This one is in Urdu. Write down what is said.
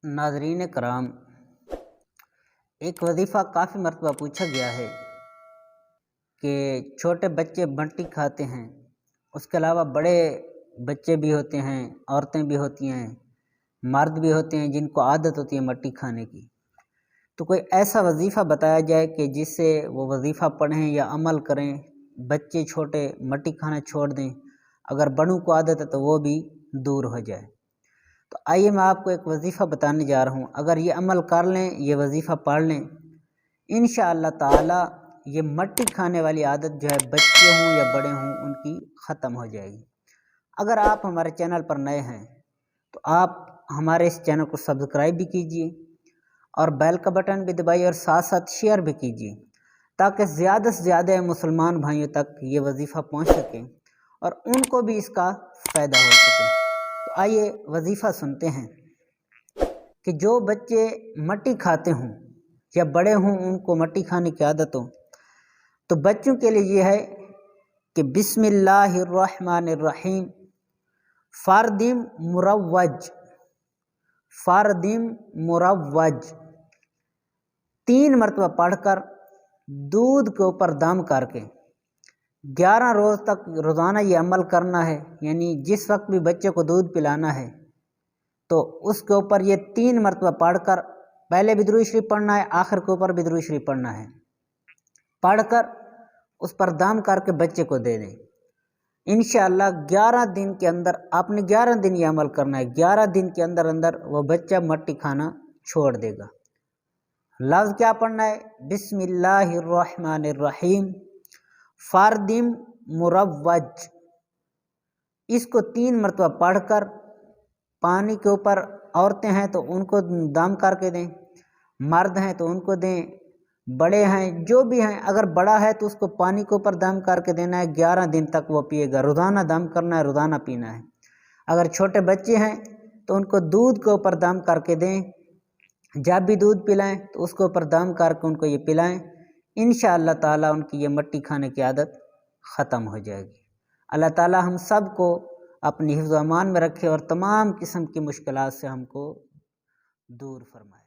ناظرین کرام، ایک وظیفہ کافی مرتبہ پوچھا گیا ہے کہ چھوٹے بچے مٹی کھاتے ہیں، اس کے علاوہ بڑے بچے بھی ہوتے ہیں، عورتیں بھی ہوتی ہیں، مرد بھی ہوتے ہیں جن کو عادت ہوتی ہے مٹی کھانے کی۔ تو کوئی ایسا وظیفہ بتایا جائے کہ جس سے وہ وظیفہ پڑھیں یا عمل کریں، بچے چھوٹے مٹی کھانا چھوڑ دیں، اگر بڑوں کو عادت ہے تو وہ بھی دور ہو جائے۔ تو آئیے میں آپ کو ایک وظیفہ بتانے جا رہا ہوں، اگر یہ عمل کر لیں، یہ وظیفہ پڑھ لیں، انشاءاللہ تعالی یہ مٹی کھانے والی عادت جو ہے بچے ہوں یا بڑے ہوں ان کی ختم ہو جائے گی۔ اگر آپ ہمارے چینل پر نئے ہیں تو آپ ہمارے اس چینل کو سبسکرائب بھی کیجئے اور بیل کا بٹن بھی دبائیے اور ساتھ ساتھ شیئر بھی کیجئے تاکہ زیادہ سے زیادہ مسلمان بھائیوں تک یہ وظیفہ پہنچ سکے اور ان کو بھی اس کا فائدہ ہو سکے۔ تو آئیے وظیفہ سنتے ہیں کہ جو بچے مٹی کھاتے ہوں یا بڑے ہوں ان کو مٹی کھانے کی عادت ہو، تو بچوں کے لیے یہ ہے کہ بسم اللہ الرحمن الرحیم، فاردم مروج، فاردم مروج 3 مرتبہ پڑھ کر دودھ کے اوپر دم کر کے 11 روز تک روزانہ یہ عمل کرنا ہے، یعنی جس وقت بھی بچے کو دودھ پلانا ہے تو اس کے اوپر یہ 3 مرتبہ پڑھ کر پہلے بھی درود شریف پڑھنا ہے، آخر کے اوپر بھی درود شریف پڑھنا ہے، پڑھ کر اس پر دم کر کے بچے کو دے دیں۔ انشاءاللہ 11 دن کے اندر، آپ نے 11 دن یہ عمل کرنا ہے، 11 دن کے اندر اندر وہ بچہ مٹی کھانا چھوڑ دے گا۔ لفظ کیا پڑھنا ہے؟ بسم اللہ الرحمن الرحیم، فاردم مروج۔ اس کو 3 مرتبہ پڑھ کر پانی کے اوپر، عورتیں ہیں تو ان کو دم کر کے دیں، مرد ہیں تو ان کو دیں، بڑے ہیں جو بھی ہیں، اگر بڑا ہے تو اس کو پانی کے اوپر دم کر کے دینا ہے، 11 دن تک وہ پیے گا، روزانہ دم کرنا ہے، روزانہ پینا ہے۔ اگر چھوٹے بچے ہیں تو ان کو دودھ کے اوپر دم کر کے دیں، جب بھی دودھ پلائیں تو اس کے اوپر دم کر کے ان کو یہ پلائیں، انشاءاللہ تعالی ان کی یہ مٹی کھانے کی عادت ختم ہو جائے گی۔ اللہ تعالی ہم سب کو اپنی حفظ و امان میں رکھے اور تمام قسم کی مشکلات سے ہم کو دور فرمائے۔